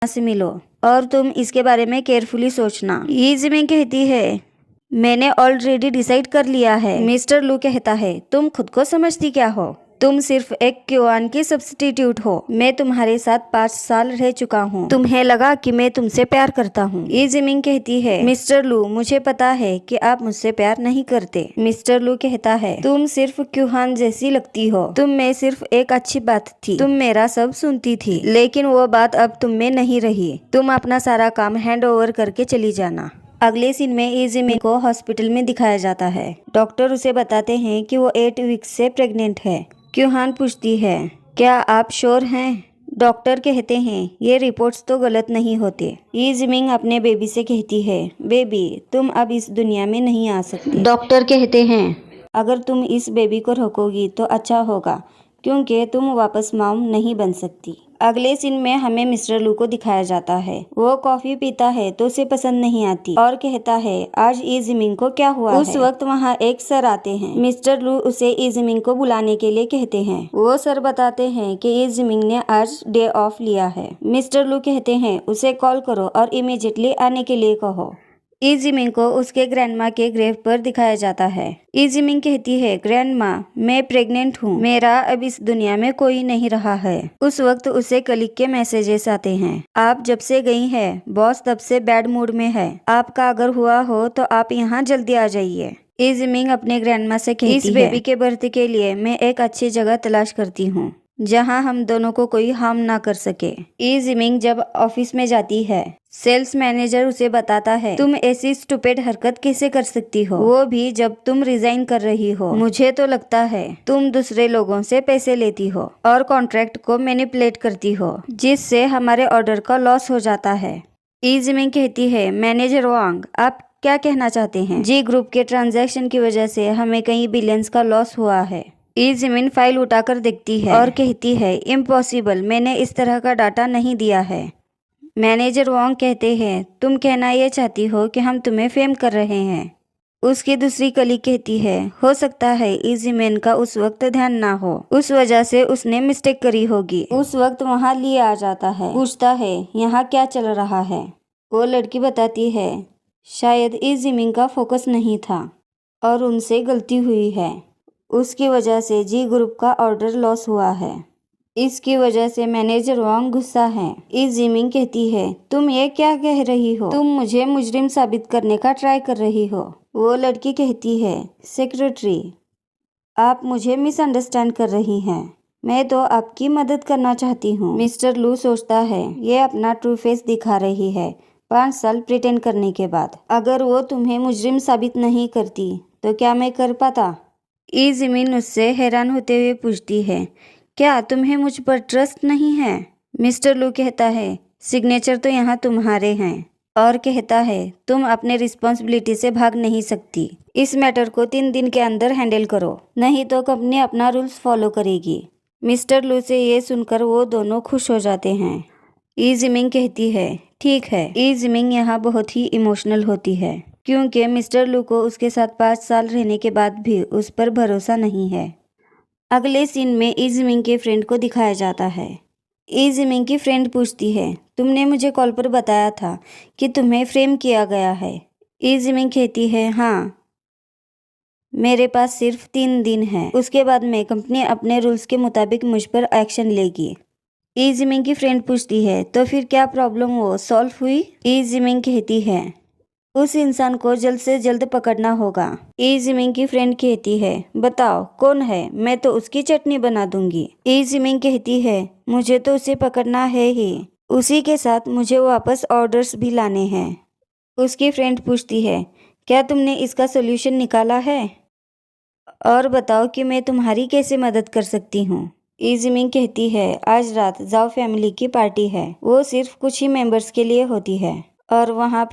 से मिलो और तुम इसके बारे में केयरफुली सोचना। इजमिंग कहती है, मैंने ऑलरेडी डिसाइड कर लिया है। मिस्टर लू कहता है, तुम खुद को समझती क्या हो? तुम सिर्फ एक क्यूआन की सब्स्टिट्यूट हो। मैं तुम्हारे साथ 5 साल रह चुका हूँ। तुम्हें लगा कि मैं तुमसे प्यार करता हूँ। इजमिंग कहती है, मिस्टर लू, मुझे पता है कि आप मुझसे प्यार नहीं करते। मिस्टर लू कहता है, तुम सिर्फ क्यूहान जैसी लगती हो। तुम में सिर्फ एक अच्छी बात थी, तुम मेरा सब सुनती थी, लेकिन वो बात अब तुम में नहीं रही। तुम अपना सारा काम हैंड ओवर करके चली जाना। अगले सीन में इजमिंग को हॉस्पिटल में दिखाया जाता है। डॉक्टर उसे बताते हैं कि वो 8 वीक्स से प्रेग्नेंट है। क्यूहान पूछती है, क्या आप श्योर हैं? डॉक्टर कहते हैं, ये रिपोर्ट्स तो गलत नहीं होते। इजमिंग अपने बेबी से कहती है, बेबी तुम अब इस दुनिया में नहीं आ सकती। डॉक्टर कहते हैं, अगर तुम इस बेबी को रोकोगी तो अच्छा होगा, क्योंकि तुम वापस मॉम नहीं बन सकती। अगले सीन में हमें मिस्टर लू को दिखाया जाता है। वो कॉफी पीता है तो उसे पसंद नहीं आती और कहता है, आज इजमिंग को क्या हुआ है? उस वक्त वहाँ एक सर आते हैं। मिस्टर लू उसे इजमिंग को बुलाने के लिए कहते हैं। वो सर बताते हैं कि इजमिंग ने आज डे ऑफ लिया है। मिस्टर लू कहते हैं, उसे कॉल करो और इमीडिएटली आने के लिए कहो। इजमिंग को उसके ग्रैंडमा के ग्रेव पर दिखाया जाता है। इजमिंग कहती है, ग्रैंडमा मैं प्रेग्नेंट हूँ, मेरा अब इस दुनिया में कोई नहीं रहा है। उस वक्त उसे कलीग के मैसेजेस आते हैं, आप जब से गई हैं बॉस तब से बैड मूड में है, आपका अगर हुआ हो तो आप यहाँ जल्दी आ जाइए। इजमिंग अपने ग्रैंडमा से कहती है, इस बेबी के बर्थ के लिए मैं एक अच्छी जगह तलाश करती हूँ जहां हम दोनों को कोई हार्म ना कर सके। इजमिंग जब ऑफिस में जाती है, सेल्स मैनेजर उसे बताता है, तुम ऐसी स्टूपिड हरकत कैसे कर सकती हो, वो भी जब तुम रिजाइन कर रही हो। मुझे तो लगता है तुम दूसरे लोगों से पैसे लेती हो और कॉन्ट्रैक्ट को मैनिपुलेट करती हो, जिससे हमारे ऑर्डर का लॉस हो जाता है। इजमिंग कहती है, मैनेजर वांग आप क्या कहना चाहते हैं? जी ग्रुप के ट्रांजैक्शन की वजह से हमें कई बिलियंस का लॉस हुआ है। इजमिंग फाइल उठाकर देखती है और कहती है, इम्पॉसिबल, मैंने इस तरह का डाटा नहीं दिया है। मैनेजर वांग कहते हैं, तुम कहना ये चाहती हो कि हम तुम्हें फेम कर रहे हैं। उसकी दूसरी कलीग कहती है, हो सकता है इजमिंग का उस वक्त ध्यान ना हो, उस वजह से उसने मिस्टेक करी होगी। उस वक्त वहाँ ली आ जाता है, पूछता है, यहाँ क्या चल रहा है? वो लड़की बताती है, शायद इजमिंग का फोकस नहीं था और उनसे गलती हुई है, उसकी वजह से जी ग्रुप का ऑर्डर लॉस हुआ है। इसकी वजह से मैनेजर वांग गुस्सा है। इजमिंग कहती है, तुम ये क्या कह रही हो? तुम मुझे मुजरिम साबित करने का ट्राई कर रही हो। वो लड़की कहती है, सेक्रेटरी आप मुझे मिसअंडरस्टैंड कर रही हैं, मैं तो आपकी मदद करना चाहती हूँ। मिस्टर लू सोचता है, ये अपना ट्रू फेस दिखा रही है 5 साल प्रिटेंड करने के बाद। अगर वो तुम्हें मुजरिम साबित नहीं करती तो क्या मैं कर पाता? इजमिंग उससे हैरान होते हुए पूछती है, क्या तुम्हें मुझ पर ट्रस्ट नहीं है? मिस्टर लू कहता है, सिग्नेचर तो यहाँ तुम्हारे हैं, और कहता है, तुम अपने रिस्पॉन्सिबिलिटी से भाग नहीं सकती। इस मैटर को 3 दिन के अंदर हैंडल करो, नहीं तो कंपनी अपना रूल्स फॉलो करेगी। मिस्टर लू से ये सुनकर वो दोनों खुश हो जाते हैं। इजमिंग कहती है, ठीक है। इजमिंग यहाँ बहुत ही इमोशनल होती है, क्योंकि मिस्टर लू को उसके साथ 5 साल रहने के बाद भी उस पर भरोसा नहीं है। अगले सीन में इजमिंग के फ्रेंड को दिखाया जाता है। इजमिंग की फ्रेंड पूछती है, तुमने मुझे कॉल पर बताया था कि तुम्हें फ्रेम किया गया है। इजमिंग कहती है, हाँ, मेरे पास सिर्फ 3 दिन है, उसके बाद में कंपनी अपने रूल्स के मुताबिक मुझ पर एक्शन लेगी। इजमिंग की फ्रेंड पूछती है, तो फिर क्या प्रॉब्लम वो सॉल्व हुई? इजमिंग कहती है, उस इंसान को जल्द से जल्द पकड़ना होगा। इजमिंग की फ्रेंड कहती है, बताओ कौन है, मैं तो उसकी चटनी बना दूंगी। इजमिंग कहती है, मुझे तो उसे पकड़ना है ही, उसी के साथ मुझे वापस ऑर्डर्स भी लाने हैं। उसकी फ्रेंड पूछती है, क्या तुमने इसका सोल्यूशन निकाला है? और बताओ कि मैं तुम्हारी कैसे मदद कर सकती हूँ। इजमिंग कहती है, आज रात जाओ फैमिली की पार्टी है, वो सिर्फ कुछ ही मेंबर्स के लिए होती है और वहाँ